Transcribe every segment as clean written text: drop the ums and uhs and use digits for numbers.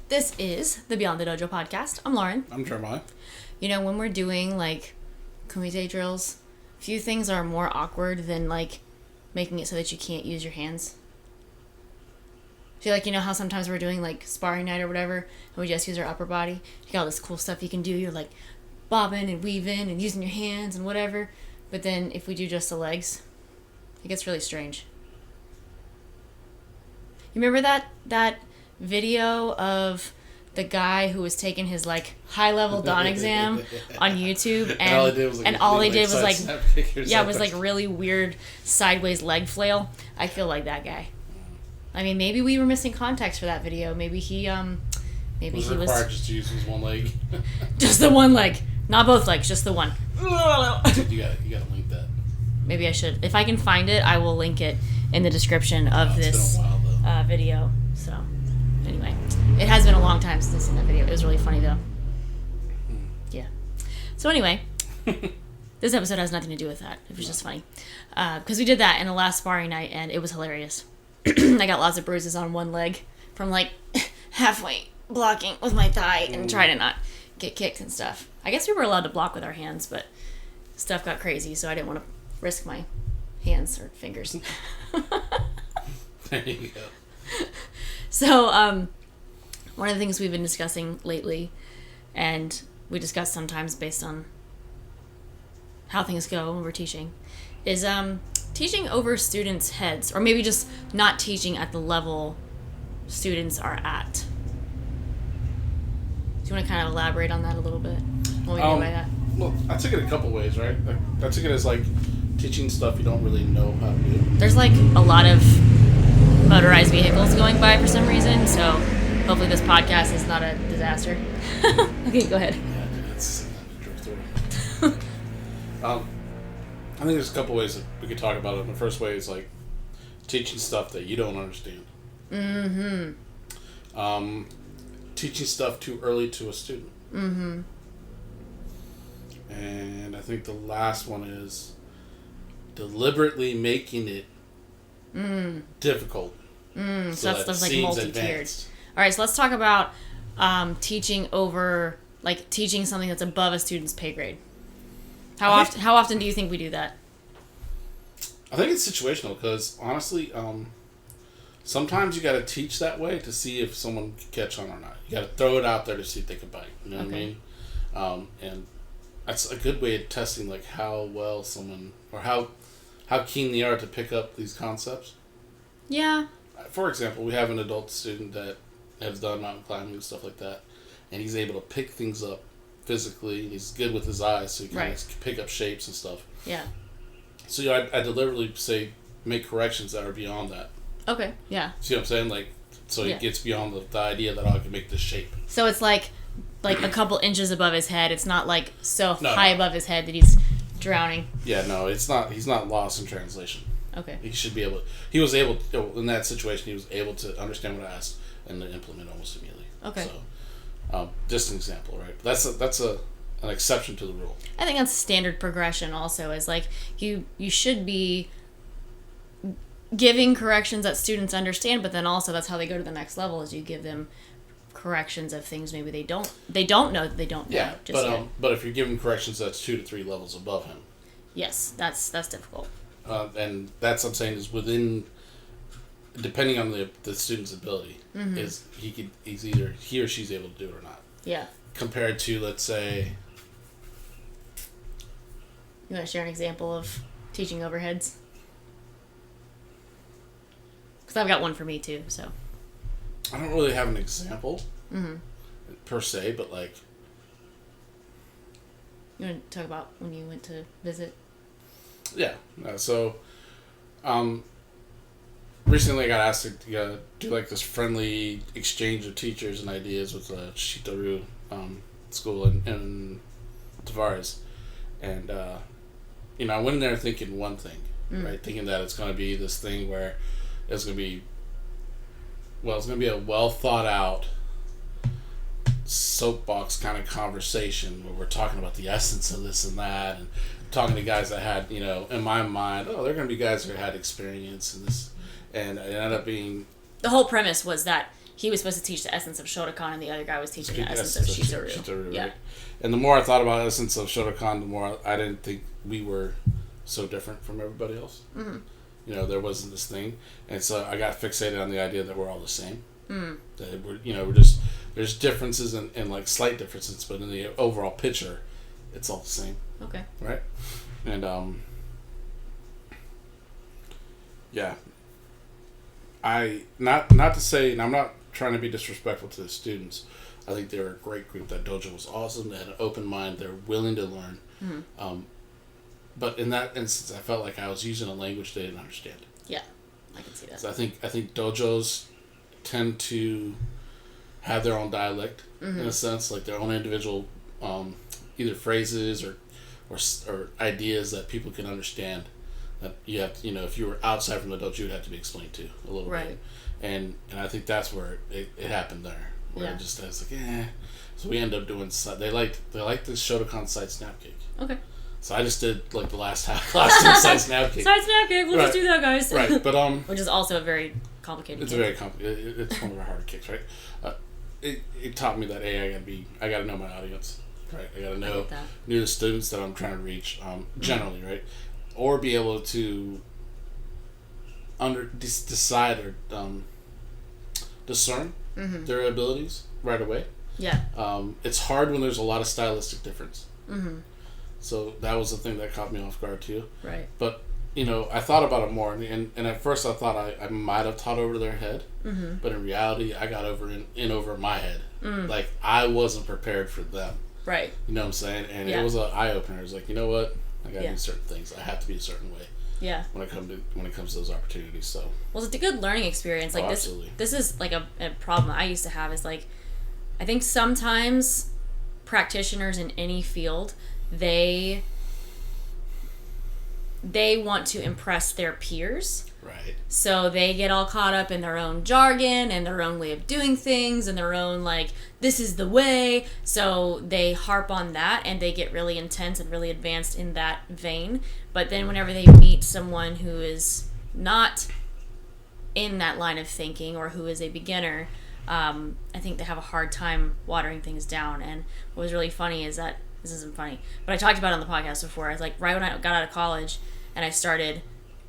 This is the Beyond the Dojo podcast. I'm Lauren. I'm Jeremiah. You know, when we're doing, kumite drills, few things are more awkward than, making it so that you can't use your hands. I feel like, you know how sometimes we're doing, sparring night or whatever, and we just use our upper body? You got all this cool stuff you can do. You're, bobbing and weaving and using your hands and whatever. But then if we do just the legs, it gets really strange. You remember that video of the guy who was taking his high-level dawn exam on YouTube, and all they did was really weird sideways leg flail? I feel like that guy. I mean, maybe we were missing context for that video. Maybe he was required just to use his one leg. Just the one leg, not both legs, just the one. You gotta link that. Maybe I should. If I can find it, I will link it in the description of this been a while, video. So, anyway, it has been a long time since I've seen that video. It was really funny though. Yeah. So anyway, this episode has nothing to do with that. It was just funny because we did that in the last sparring night, and it was hilarious. I got lots of bruises on one leg from halfway blocking with my thigh and trying to not get kicked and stuff. I guess we were allowed to block with our hands, but stuff got crazy, so I didn't want to risk my hands or fingers. There you go. So, one of the things we've been discussing lately, and we discuss sometimes based on how things go when we're teaching, is teaching over students' heads, or maybe just not teaching at the level students are at. Do you want to kind of elaborate on that a little bit? What do we mean by that? Well, I took it a couple ways, right? I took it as teaching stuff you don't really know how to do. There's a lot of motorized vehicles going by for some reason, so hopefully this podcast is not a disaster. Okay, go ahead. Yeah, it's drift through. I think there's a couple ways that we could talk about it. The first way is teaching stuff that you don't understand. Mm-hmm. Teaching stuff too early to a student. Mm-hmm. And I think the last one is deliberately making it difficult. So that's multi-tiered. All right, so let's talk about teaching over, teaching something that's above a student's pay grade. How often do you think we do that? I think it's situational because, honestly, sometimes you got to teach that way to see if someone can catch on or not. You got to throw it out there to see if they can bite. You know what I mean? And that's a good way of testing how well someone, or how keen they are to pick up these concepts. Yeah. For example, we have an adult student that has done mountain climbing and stuff like that, and he's able to pick things up physically. He's good with his eyes, so he can pick up shapes and stuff. Yeah. So I deliberately say make corrections that are beyond that. Okay. Yeah. See what I'm saying? It gets beyond the idea that I can make this shape. So it's like a couple inches above his head. It's not high above his head that he's drowning. Yeah, no, it's not. He's not lost in translation. Okay. He should be able. He was able in that situation. He was able to understand what I asked and to implement almost immediately. Okay. So, just an example, right? That's an exception to the rule. I think that's standard progression. Also, is you should be giving corrections that students understand, but then also that's how they go to the next level. Is you give them corrections of things maybe they don't know that they don't know. Yeah, but if you're giving corrections that's 2 to 3 levels above him. Yes, that's difficult. And that's what I'm saying is within, depending on the student's ability, is he's either he or she's able to do it or not. Yeah. Compared to, let's say, you want to share an example of teaching overheads? Because I've got one for me too. So. I don't really have an example per se, but you want to talk about when you went to visit? Yeah. So, recently I got asked to do this friendly exchange of teachers and ideas with Shitoru school in Tavares, and I went in there thinking one thing, right? Thinking that it's going to be this thing where it's going to be a well thought out soapbox kind of conversation where we're talking about the essence of this and that, and talking to guys that had, in my mind, they're going to be guys who had experience in this, and it ended up being... The whole premise was that he was supposed to teach the essence of Shotokan, and the other guy was teaching the essence of Shito-ryu. Yeah. Right? And the more I thought about essence of Shotokan, the more I didn't think we were so different from everybody else. Mm-hmm. You know, there wasn't this thing, and so I got fixated on the idea that we're all the same. Mm. That we're just there's differences and like slight differences, but in the overall picture, it's all the same. Okay. Right. And yeah. I not to say, and I'm not trying to be disrespectful to the students. I think they're a great group. That dojo was awesome. They had an open mind. They're willing to learn. Mm-hmm. But in that instance, I felt like I was using a language they didn't understand. Yeah, I can see that. So I think dojos tend to have their own dialect, in a sense, like their own individual either phrases or ideas that people can understand. That you have to, if you were outside from the dojo, you'd have to be explained to a little bit. And I think that's where it happened there. Where it just, I was like, So we end up doing, they liked this Shotokan side snap kick. Okay. So I just did like the last side snap kick. Side snap kick, we'll just do that, guys. Right, but which is also a very complicated It's kick. a very complicated, it's one of our harder kicks, right? It taught me that I gotta know my audience, right? I gotta know the students that I'm trying to reach, generally, right? Or be able to decide or discern their abilities right away. Yeah. It's hard when there's a lot of stylistic difference. Mm-hmm. So that was the thing that caught me off guard too. Right. But I thought about it more, and at first I thought I might have taught over their head, but in reality I got over my head. Like I wasn't prepared for them. Right. You know what I'm saying? And it was an eye opener. It was like, you know what? I gotta do certain things. I have to be a certain way. Yeah. When it comes to those opportunities, so. Well, it's a good learning experience. Like this is like a problem I used to have. Is like, I think sometimes practitioners in any field, they want to impress their peers. Right. So they get all caught up in their own jargon and their own way of doing things and their own, like, this is the way. So they harp on that and they get really intense and really advanced in that vein. But then whenever they meet someone who is not in that line of thinking or who is a beginner, I think they have a hard time watering things down. And what was really funny is that, this isn't funny, but I talked about it on the podcast before. I was like, right when I got out of college and I started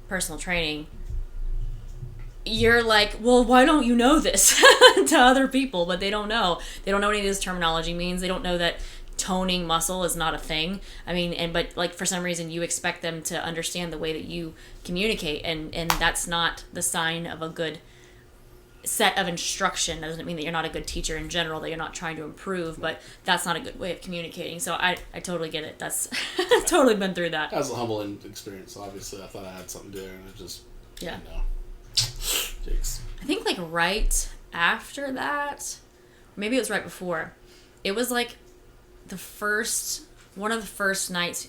personal training, you're like, well, why don't you know this to other people? But they don't know. They don't know what any of this terminology means. They don't know that toning muscle is not a thing. I mean, but like for some reason you expect them to understand the way that you communicate, and that's not the sign of a good set of instruction. That doesn't mean that you're not a good teacher in general, that you're not trying to improve, but that's not a good way of communicating. So I totally get it. That's totally been through that. That was a humbling experience. Obviously, I thought I had something to do, and it just Jakes. I think like right after that, maybe it was right before, it was like one of the first nights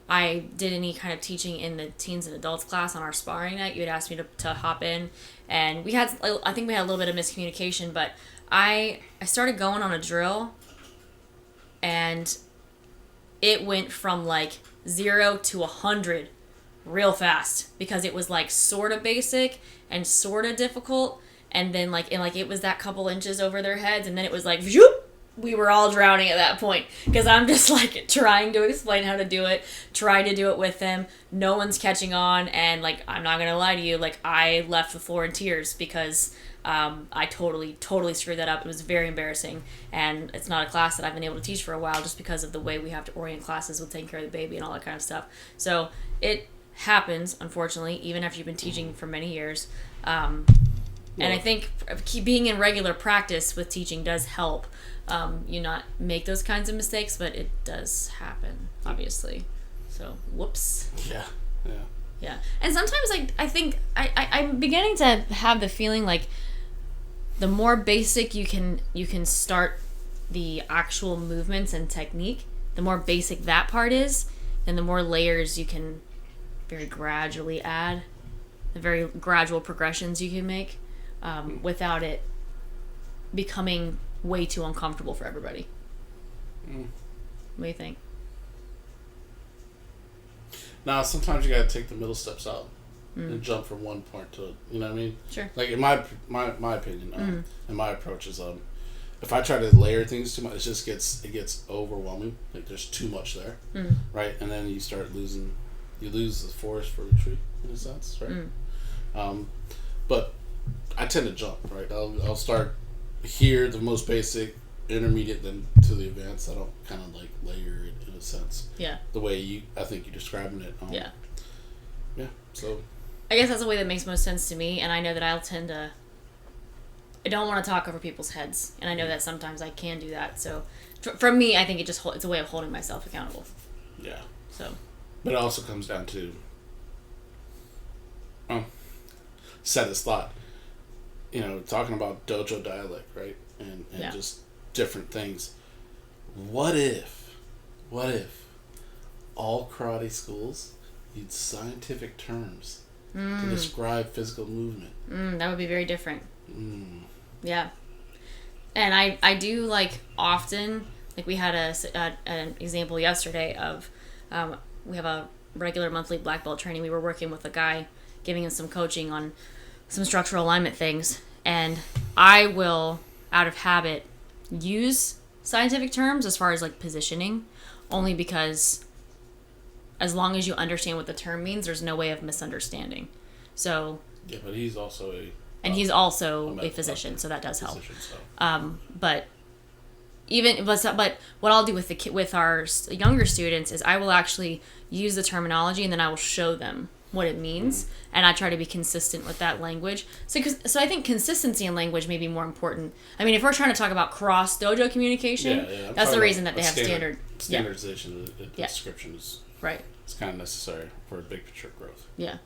I did any kind of teaching in the teens and adults class on our sparring night. You had asked me to hop in, and I think we had a little bit of miscommunication, but I started going on a drill, and it went from like 0 to 100 real fast, because it was like sort of basic and sort of difficult, and then it was that couple inches over their heads, and then it was like whoop, we were all drowning at that point, because I'm just like trying to explain how to do it, trying to do it with them, no one's catching on, and like I'm not gonna lie to you, like I left the floor in tears because I totally screwed that up. It was very embarrassing, and it's not a class that I've been able to teach for a while just because of the way we have to orient classes with taking care of the baby and all that kind of stuff. So it happens, unfortunately, even after you've been teaching for many years. And I think being in regular practice with teaching does help you not make those kinds of mistakes, but it does happen, obviously. So, whoops. Yeah. And sometimes I think I'm beginning to have the feeling like the more basic you can start the actual movements and technique, the more basic that part is, and the more layers you can very gradually add, the very gradual progressions you can make without it becoming way too uncomfortable for everybody. What do you think? Now, sometimes you gotta take the middle steps out. and jump from one point to, you know what I mean? Sure. Like in my opinion, and my approach is, if I try to layer things too much, it gets overwhelming. Like there's too much there, right? And then you lose the forest for the tree in a sense, right? But I tend to jump, right? I'll start here, the most basic, intermediate, then to the advanced. I don't kind of like layer it in a sense. Yeah. The way I think you're describing it. Yeah. Yeah. So. I guess that's the way that makes most sense to me, and I know that I don't want to talk over people's heads, and I know that sometimes I can do that. So, for me, I think it's a way of holding myself accountable. Yeah. So. But it also comes down to set as thought. Talking about dojo dialect, right? And just different things. What if all karate schools used scientific terms to describe physical movement? That would be very different. Yeah. And I do, like, often, like, we had an example yesterday of, we have a regular monthly black belt training. We were working with a guy, giving us some coaching on some structural alignment things, and I will, out of habit, use scientific terms as far as, like, positioning, only because as long as you understand what the term means, there's no way of misunderstanding. So. Yeah, but he's also he's also a physician, so that does help. But what I'll do with our younger students is I will actually use the terminology, and then I will show them what it means, and I try to be consistent with that language. So I think consistency in language may be more important. I mean, if we're trying to talk about cross dojo communication, that's the reason that they have standardization of the description is right. It's kind of necessary for a big picture growth. Yeah.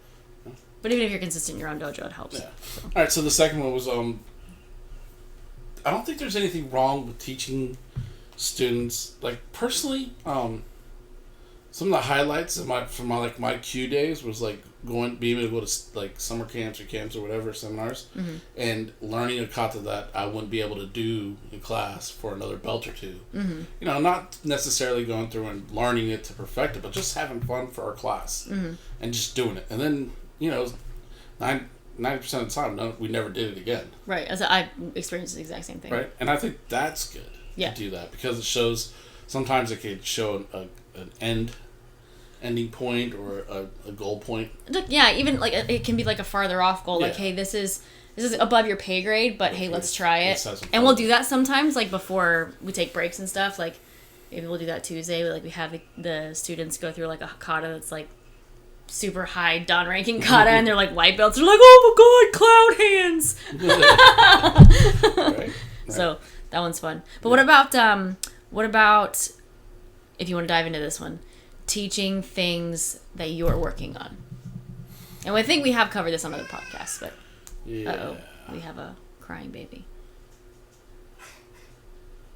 But even if you're consistent in your own dojo, it helps. Yeah. So. All right. So the second one was I don't think there's anything wrong with teaching students. Like personally, some of the highlights of my Q days was like being able to go to like summer camps or whatever, seminars, and learning a kata that I wouldn't be able to do in class for another belt or two. Not necessarily going through and learning it to perfect it, but just having fun for our class and just doing it. And then 90% of the time, we never did it again. Right. As I experienced the exact same thing. Right. And I think that's good to do that, because it shows. Sometimes it could show an ending point or a goal point. Yeah, even like it can be like a farther off goal. Like, hey, this is above your pay grade, but hey, let's try it. And we'll do that sometimes, like before we take breaks and stuff. Like maybe we'll do that Tuesday. Like we have the students go through like a kata that's like super high Dan ranking kata, and they're like white belts. They're like, oh my god, cloud hands. Right. So that one's fun. But what about if you want to dive into this one, teaching things that you're working on? And I think we have covered this on other podcasts, but we have a crying baby.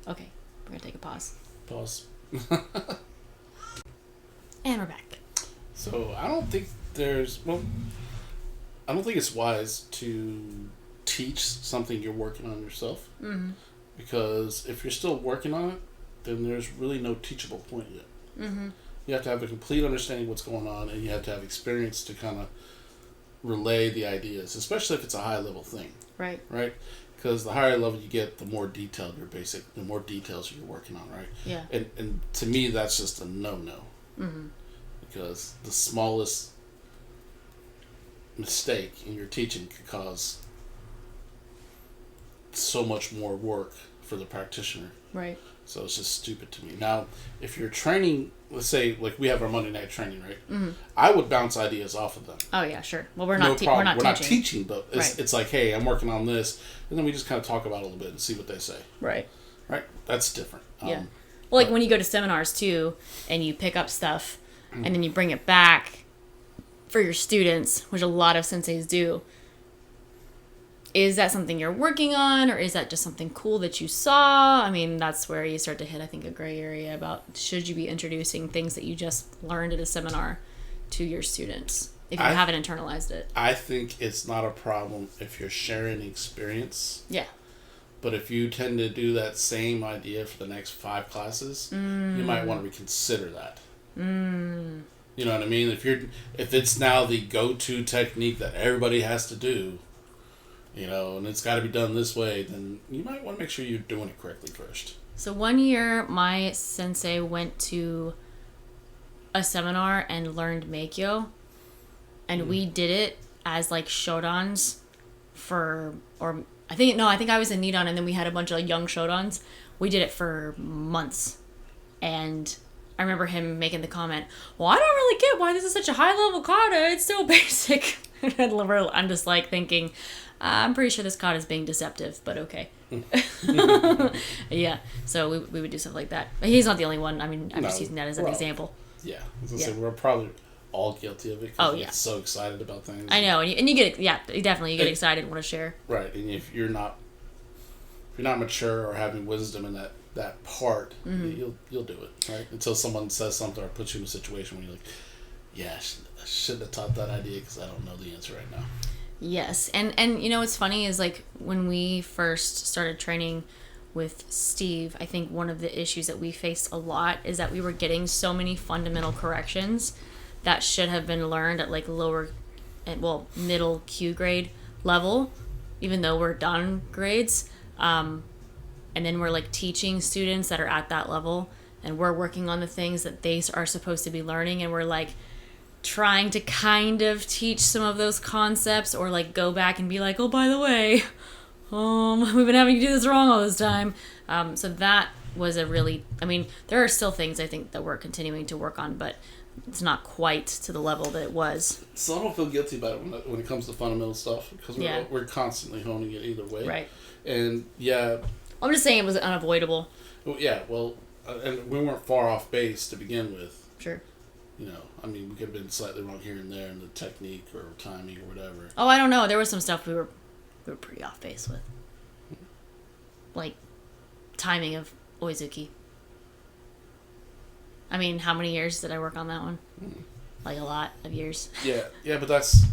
Okay, we're gonna take a pause. And we're back. So I don't think it's wise to teach something you're working on yourself. Because if you're still working on it, then there's really no teachable point yet. You have to have a complete understanding of what's going on, and you have to have experience to kind of relay the ideas, especially if it's a high-level thing. Right. Right? Because the higher level you get, the more detailed the more details you're working on, right? Yeah. And to me, that's just a no-no. Because the smallest mistake in your teaching could cause so much more work for the practitioner. Right. So it's just stupid to me. Now, if you're training, let's say, like we have our Monday night training, right? I would bounce ideas off of them. Oh yeah, sure. Well, we're not teaching, but it's like, hey, I'm working on this, and then we just kind of talk about it a little bit and see what they say. Right. Right. That's different. Yeah. Well, like when you go to seminars too, and you pick up stuff, and then you bring it back for your students, which a lot of senseis do. Is that something you're working on, or is that just something cool that you saw? I mean, that's where you start to hit, I think, a gray area about should you be introducing things that you just learned at a seminar to your students if you haven't internalized it. I think it's not a problem if you're sharing experience. Yeah. But if you tend to do that same idea for the next 5 classes, you might want to reconsider that. You You know what I mean? If it's now the go-to technique that everybody has to do, you know, and it's got to be done this way, then you might want to make sure you're doing it correctly first. So one year, my sensei went to a seminar and learned Meikyo, and we did it as like Shodans I think I was a Nidan, and then we had a bunch of young Shodans. We did it for months, and I remember him making the comment, well, I don't really get why this is such a high level kata, it's so basic. And I'm just like thinking, I'm pretty sure this kata is being deceptive, but okay. Yeah, so we would do stuff like that. But he's not the only one. I mean, I'm just using that as an example. Yeah, I was gonna say, we're probably all guilty of it because we get so excited about things. I know, and you get, definitely, you get excited and want to share. Right, and if you're not mature or having wisdom in that part, you'll do it, right? Until someone says something or puts you in a situation where you're like, yeah, I shouldn't have taught that idea because I don't know the answer right now. Yes, and you know what's funny is like when we first started training with Steve, I think one of the issues that we faced a lot is that we were getting so many fundamental corrections that should have been learned at like middle Q grade level, even though we're done grades. And then we're like teaching students that are at that level, and we're working on the things that they are supposed to be learning, and we're like trying to kind of teach some of those concepts, or like go back and be like, oh, by the way, we've been having to do this wrong all this time. So that was there are still things I think that we're continuing to work on, but it's not quite to the level that it was. So I don't feel guilty about it when it comes to fundamental stuff, because we're constantly honing it either way. Right. And I'm just saying it was unavoidable. Yeah, well, and we weren't far off base to begin with. Sure. You know, I mean, we could have been slightly wrong here and there in the technique or timing or whatever. Oh, I don't know. There was some stuff we were pretty off base with. Like timing of Oizuki. I mean, how many years did I work on that one? Like a lot of years. Yeah, but that's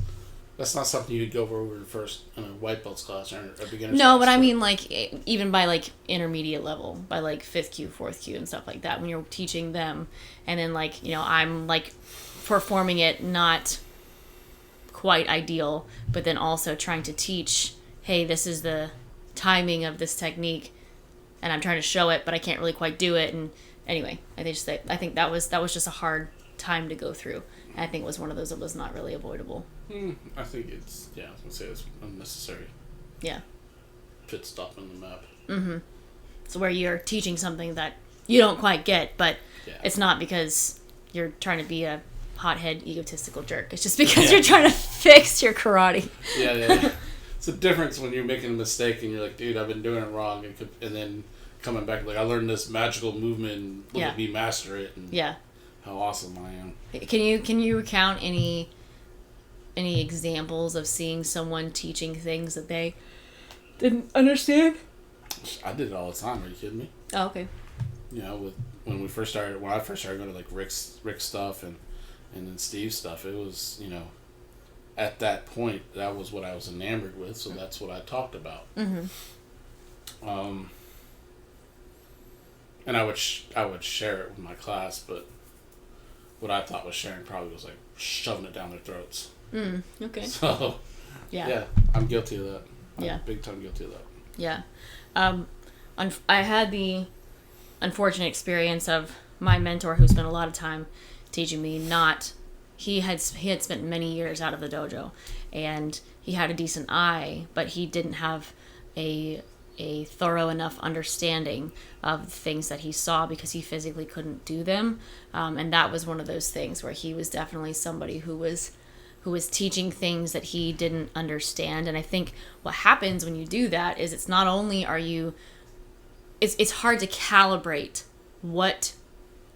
not something you'd go over first in a white belts class or a beginner's class. No, but I mean, like, even by, like, intermediate level, by, like, 5th Q, 4th Q, and stuff like that, when you're teaching them, and then, like, you know, I'm, like, performing it not quite ideal, but then also trying to teach, hey, this is the timing of this technique, and I'm trying to show it, but I can't really quite do it, and anyway, I think that was just a hard time to go through. And I think it was one of those that was not really avoidable. I think I was going to say it's unnecessary. Yeah. Pit stop in the map. Mm-hmm. So where you're teaching something that you don't quite get, but it's not because you're trying to be a hothead, egotistical jerk. It's just because you're trying to fix your karate. Yeah. It's a difference when you're making a mistake and you're like, dude, I've been doing it wrong, and then coming back like, I learned this magical movement and look at me master it, and how awesome I am. Can you recount any examples of seeing someone teaching things that they didn't understand? I did it all the time. Are you kidding me? Oh, okay. You know, when I first started going to like Rick's stuff and then Steve's stuff, it was, you know, at that point that was what I was enamored with, so that's what I talked about. And I would share it with my class, but what I thought was sharing probably was like shoving it down their throats. Okay. So yeah, I'm guilty of that. I'm big time guilty of that. Yeah. I had the unfortunate experience of my mentor, who spent a lot of time teaching me, he had spent many years out of the dojo, and he had a decent eye, but he didn't have a thorough enough understanding of the things that he saw because he physically couldn't do them. And that was one of those things where he was definitely somebody who was teaching things that he didn't understand. And I think what happens when you do that is it's not only it's hard to calibrate what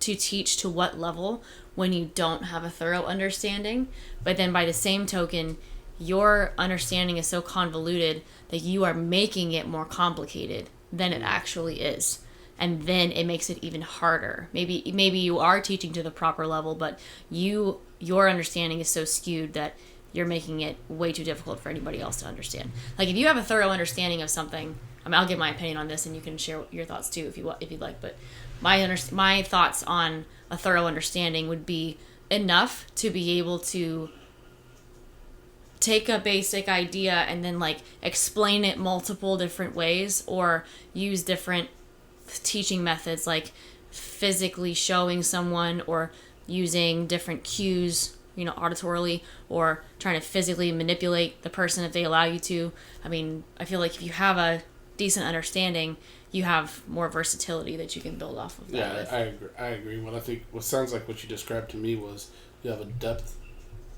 to teach to what level when you don't have a thorough understanding, but then by the same token, your understanding is so convoluted that you are making it more complicated than it actually is. And then it makes it even harder. Maybe you are teaching to the proper level, but your understanding is so skewed that you're making it way too difficult for anybody else to understand. Like if you have a thorough understanding of something, I mean, I'll give my opinion on this, and you can share your thoughts too if you'd like. But my thoughts on a thorough understanding would be enough to be able to take a basic idea and then like explain it multiple different ways, or use different teaching methods like physically showing someone, or using different cues, auditorily, or trying to physically manipulate the person if they allow you to. I mean, I feel like if you have a decent understanding, you have more versatility that you can build off of that. Yeah, I agree. What I think, what sounds like what you described to me was you have a depth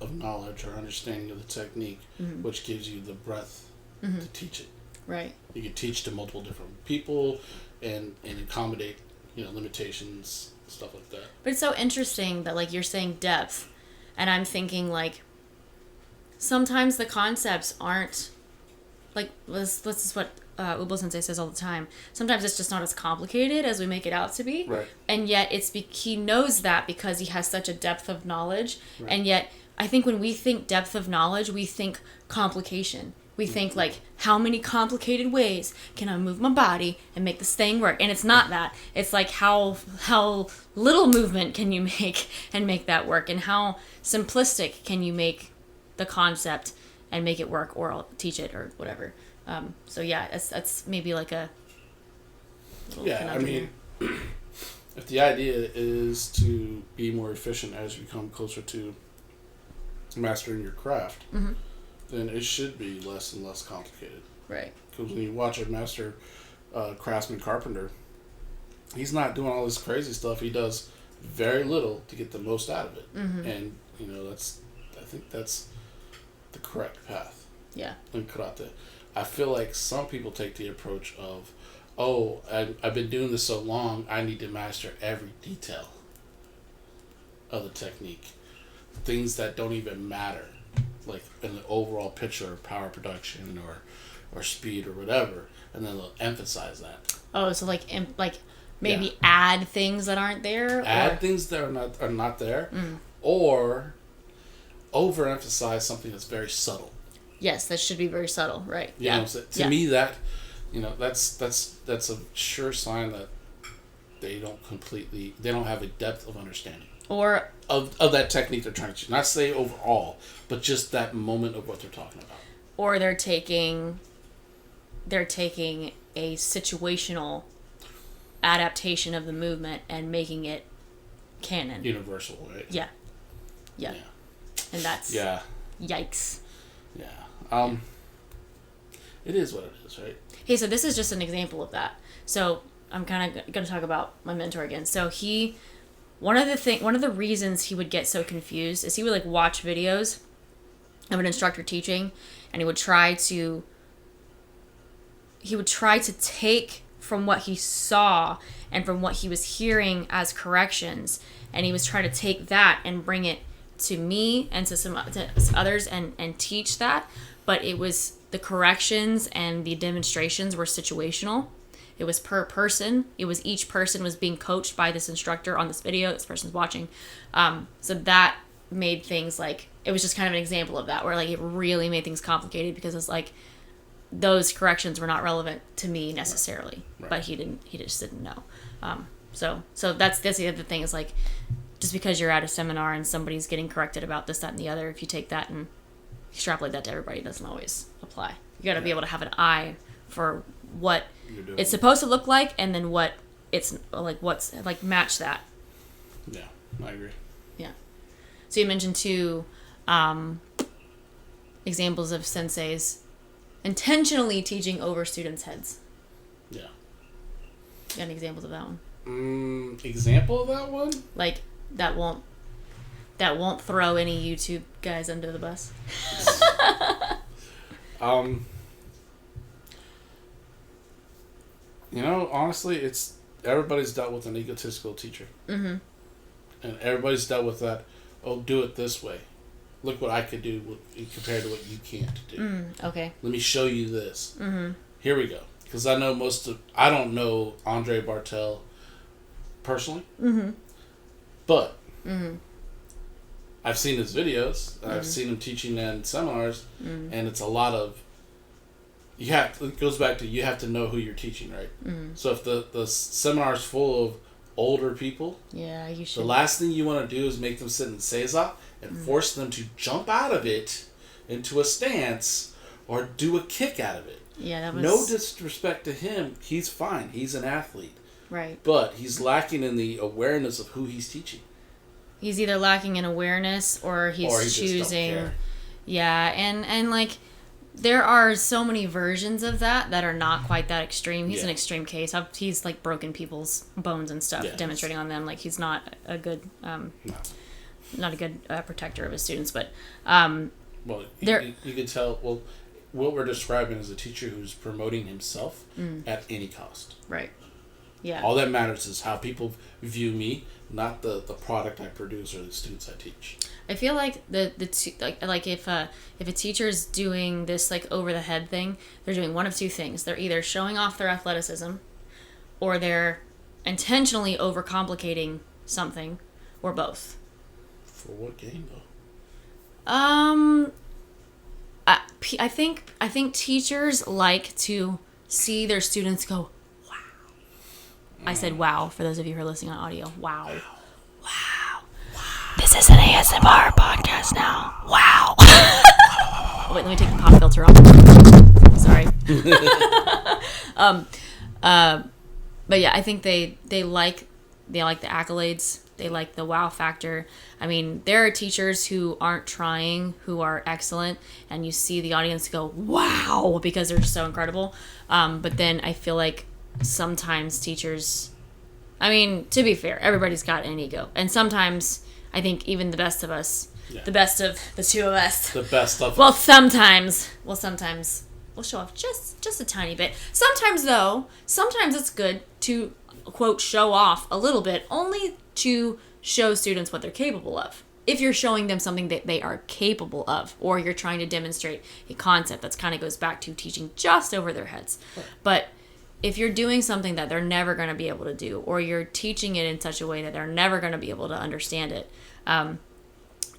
of knowledge or understanding of the technique, which gives you the breadth to teach it. Right. You can teach to multiple different people and accommodate, limitations, stuff like that. But it's so interesting that like you're saying depth, and I'm thinking like sometimes the concepts aren't like this is what Ubo Sensei says all the time. Sometimes it's just not as complicated as we make it out to be. Right. And yet he knows that because he has such a depth of knowledge. Right. And yet I think when we think depth of knowledge, we think complication. We think like, how many complicated ways can I move my body and make this thing work? And it's not that. It's like how little movement can you make and make that work, and how simplistic can you make the concept and make it work, or I'll teach it or whatever. So yeah, that's maybe like a I mean, if the idea is to be more efficient as you come closer to mastering your craft, then it should be less and less complicated. Right. Because when you watch a master craftsman carpenter, he's not doing all this crazy stuff. He does very little to get the most out of it. And, I think that's the correct path. Yeah. In karate. I feel like some people take the approach of, I've been doing this so long, I need to master every detail of the technique. Things that don't even matter, like in the overall picture of power production or speed or whatever, and then they'll emphasize that. Oh, so maybe add things that aren't there? Add things that are not there, or overemphasize something that's very subtle. Yes, that should be very subtle, right? You know what I'm saying? To me, that that's a sure sign that they don't have a depth of understanding. Or of that technique they're trying to teach. Not say overall, but just that moment of what they're talking about. Or they're taking a situational adaptation of the movement and making it canon. Universal, right? Yeah. And that's yikes. Yeah. It is what it is, right? Hey, so this is just an example of that. So I'm kind of going to talk about my mentor again. So one of the reasons he would get so confused is he would watch videos of an instructor teaching, and he would try to take from what he saw and from what he was hearing as corrections, and he was trying to take that and bring it to me and to others and teach that. But it was the corrections and the demonstrations were situational. It was per person. It was each person was being coached by this instructor on this video. This person's watching. So that made things it was just kind of an example of that, where it really made things complicated because it's those corrections were not relevant to me necessarily, right. But he just didn't know. So that's the other thing is just because you're at a seminar and somebody's getting corrected about this, that, and the other, if you take that and extrapolate that to everybody, it doesn't always apply. You got to be able to have an eye for what it's supposed to look like, and then what it's what's match that. Yeah, I agree. Yeah. So you mentioned two examples of senseis intentionally teaching over students' heads. Yeah. You got any examples of that one? Example of that one? That won't throw any YouTube guys under the bus. Honestly, it's everybody's dealt with an egotistical teacher. Mm-hmm. And everybody's dealt with that, do it this way. Look what I could do compared to what you can't do. Okay. Let me show you this. Mm-hmm. Here we go. Because I don't know Andre Bartel personally. Mm-hmm. But I've seen his videos. I've seen him teaching in seminars, and it's a lot of. It goes back to you have to know who you're teaching, right? Mm-hmm. So if the seminar's full of older people. Yeah, you should. The last thing you want to do is make them sit in seiza and force them to jump out of it into a stance or do a kick out of it. Yeah, that was... No disrespect to him. He's fine. He's an athlete. Right. But he's lacking in the awareness of who he's teaching. He's either lacking in awareness or he's choosing... just don't care. Yeah, and like, there are so many versions of that are not quite that extreme. He's an extreme case. He's like broken people's bones and stuff, demonstrating on them. Like, he's not a good... not a good protector of his students, but... well, you could tell... Well, what we're describing is a teacher who's promoting himself at any cost. Right. Yeah. All that matters is how people view me, not the product I produce or the students I teach. I feel like like if a teacher is doing this like over the head thing, they're doing one of two things. They're either showing off their athleticism, or they're intentionally overcomplicating something, or both. For what game though? I think teachers like to see their students go, wow. I said wow for those of you who are listening on audio. Wow. Wow. This is an ASMR podcast now. Wow. Oh, wait, let me take the pop filter off. Sorry. But yeah, I think they like the accolades. They like the wow factor. I mean, there are teachers who aren't trying, who are excellent, and you see the audience go, wow, because they're just so incredible. But then I feel like sometimes teachers, I mean, to be fair, everybody's got an ego. And sometimes I think even the best of us, the best of the two of us. The best of us. Sometimes we'll show off just a tiny bit. Sometimes it's good to, quote, show off a little bit, only to show students what they're capable of. If you're showing them something that they are capable of, or you're trying to demonstrate a concept, that kind of goes back to teaching just over their heads. Right. But if you're doing something that they're never going to be able to do, or you're teaching it in such a way that they're never going to be able to understand it,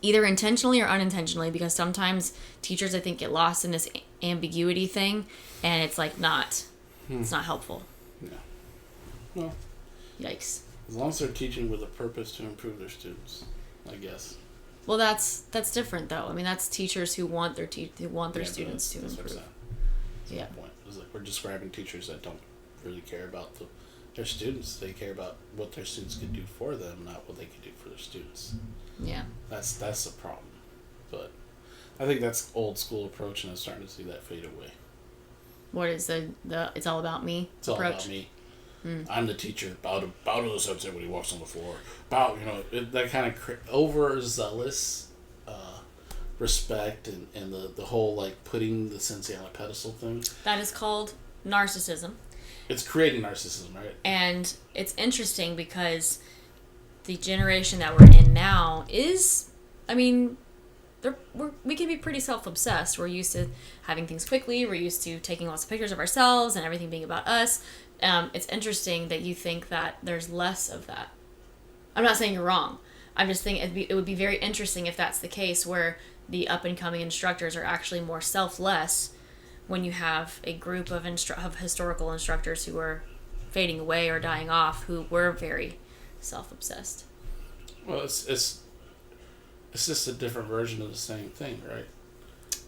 either intentionally or unintentionally, because sometimes teachers, I think, get lost in this ambiguity thing, and it's like it's not helpful. Yeah. Well. Yikes. As long as they're teaching with a purpose to improve their students, I guess. Well, that's different though. I mean, that's teachers who want their students to improve. Yeah. Point. It's like we're describing teachers that don't really care about their students. They care about what their students can do for them, not what they can do for their students. Yeah. That's the problem. But I think that's old school approach, and I'm starting to see that fade away. What is the it's all about me it's approach? All about me. I'm the teacher. Bow to the sensei when he walks on the floor. Bow, that kind of overzealous respect and the whole like putting the sensei on a pedestal thing. That is called narcissism. It's creating narcissism, right? And it's interesting because the generation that we're in now is, I mean, we can be pretty self-obsessed. We're used to having things quickly. We're used to taking lots of pictures of ourselves and everything being about us. It's interesting that you think that there's less of that. I'm not saying you're wrong. I'm just thinking it would be very interesting if that's the case, where the up-and-coming instructors are actually more selfless when you have a group of historical instructors who are fading away or dying off, who were very self-obsessed. Well, it's just a different version of the same thing, right?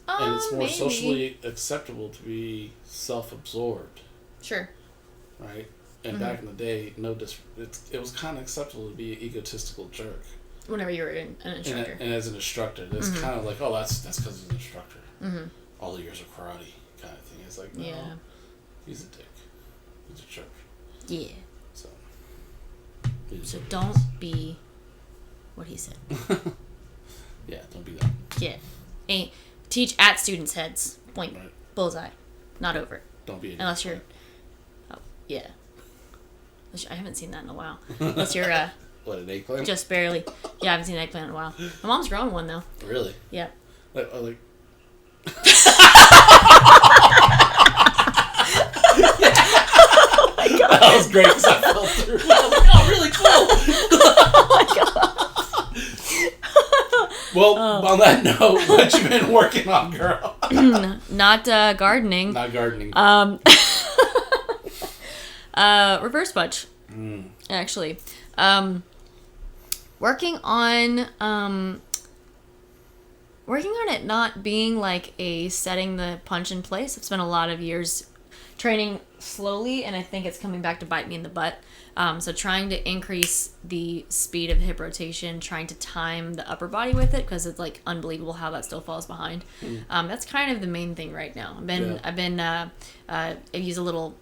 And it's more maybe. Socially acceptable to be self-absorbed. Sure. Right? And back in the day, it was kind of acceptable to be an egotistical jerk. Whenever you were an instructor. And as an instructor, it's kind of like, oh, that's because he's an instructor. Mm-hmm. All the years of karate kind of thing. It's like, no, he's a dick. He's a jerk. Yeah. So jerk. Don't be what he said. Yeah, don't be that. Yeah. Teach at students' heads. Point. Right. Bullseye. Not over. Don't be unless you're... Oh, yeah. I haven't seen that in a while. Unless you're... What, an eggplant? Just barely. Yeah, I haven't seen an eggplant in a while. My mom's growing one, though. Really? Yeah. Like... Oh my god. That was great because I fell through. I was like, oh, really cool. Oh my god. Well, on that note, what you been working on, girl? Not gardening. Not gardening. Reverse punch. Actually, working on it not being like a setting the punch in place. It's been a lot of years training slowly, and I think it's coming back to bite me in the butt. So trying to increase the speed of hip rotation, trying to time the upper body with it, because it's like unbelievable how that still falls behind. That's kind of the main thing right now. I use a little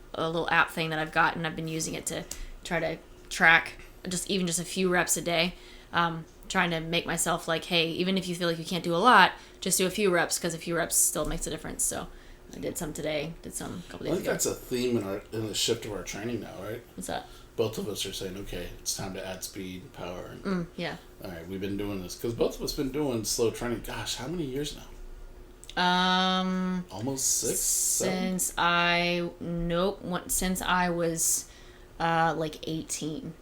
app thing that I've got, and I've been using it to try to track just a few reps a day. Trying to make myself like, hey, even if you feel like you can't do a lot, just do a few reps, because a few reps still makes a difference. So I did some today, did some a couple days ago. I think that's a theme in the shift of our training now, right? What's that? Both of us are saying, okay, it's time to add speed and power. And, yeah. All right, we've been doing this because both of us been doing slow training. Gosh, how many years now? Almost 6, 7? Since I was like 18.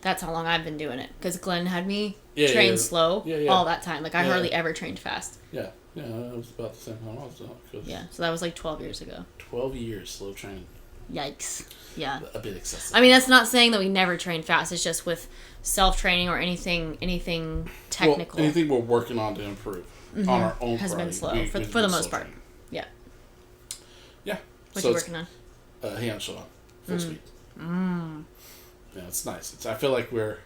That's how long I've been doing it. Because Glenn had me train slow all that time. Like, I hardly ever trained fast. Yeah, it was about the same time I was doing it. Yeah, so that was like 12 years ago. 12 years slow training. Yikes. Yeah. A bit excessive. I mean, that's not saying that we never train fast. It's just with self-training or anything technical. Well, anything we're working on to improve on our own has been slow, for the most part. Training. Yeah. Yeah. What are you working on? Hand shot, full speed. Yeah, it's nice. I feel like I'm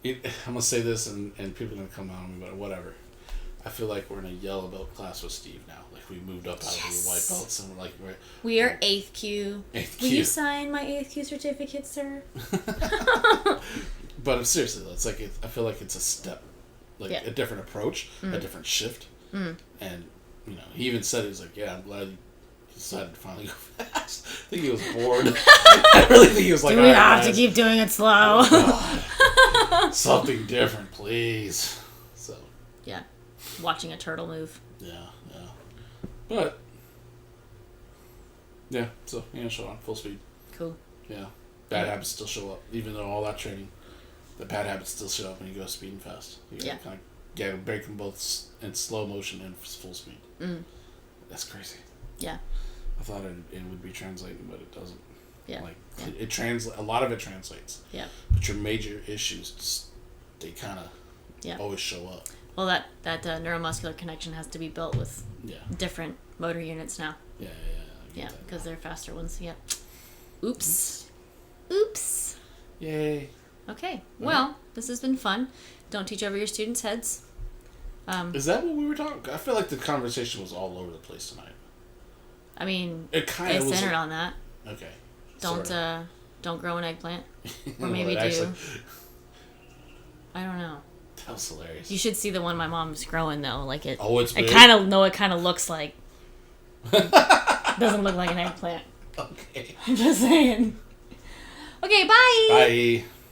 going to say this and people are going to come on me, but whatever. I feel like we're in a yellow belt class with Steve now. Like, we moved up out of the white belts, and we're like... We are 8th Q. 8th Q. Will you sign my 8th Q certificate, sir? But seriously, it's like I feel like it's a step. Like, a different approach, a different shift. And, he even said, he was like, yeah, I'm glad you decided to finally go fast. I think he was bored. I really think he was like, do we have to keep doing it slow? Oh, something different, please. So. Yeah. Watching a turtle move. Yeah. But, yeah, so, shot on full speed. Cool. Yeah. Bad habits still show up. Even though all that training, the bad habits still show up when you go speeding fast. You gotta kind of break them both in slow motion and full speed. That's crazy. Yeah. I thought it would be translating, but it doesn't. Yeah. Like, a lot of it translates. Yeah. But your major issues, they kind of always show up. Well, that neuromuscular connection has to be built with different motor units now. Yeah, because they're faster ones. Yep. Oops. Yay. Okay. Well, this has been fun. Don't teach over your students' heads. Is that what we were talking? I feel like the conversation was all over the place tonight. I mean, it kind of centered on that. Okay. Don't grow an eggplant, or maybe do. I don't know. That was hilarious. You should see the one my mom's growing though. Like it. Oh, it's big? It kind of looks like. Doesn't look like an eggplant. Okay. I'm just saying. Okay, bye. Bye.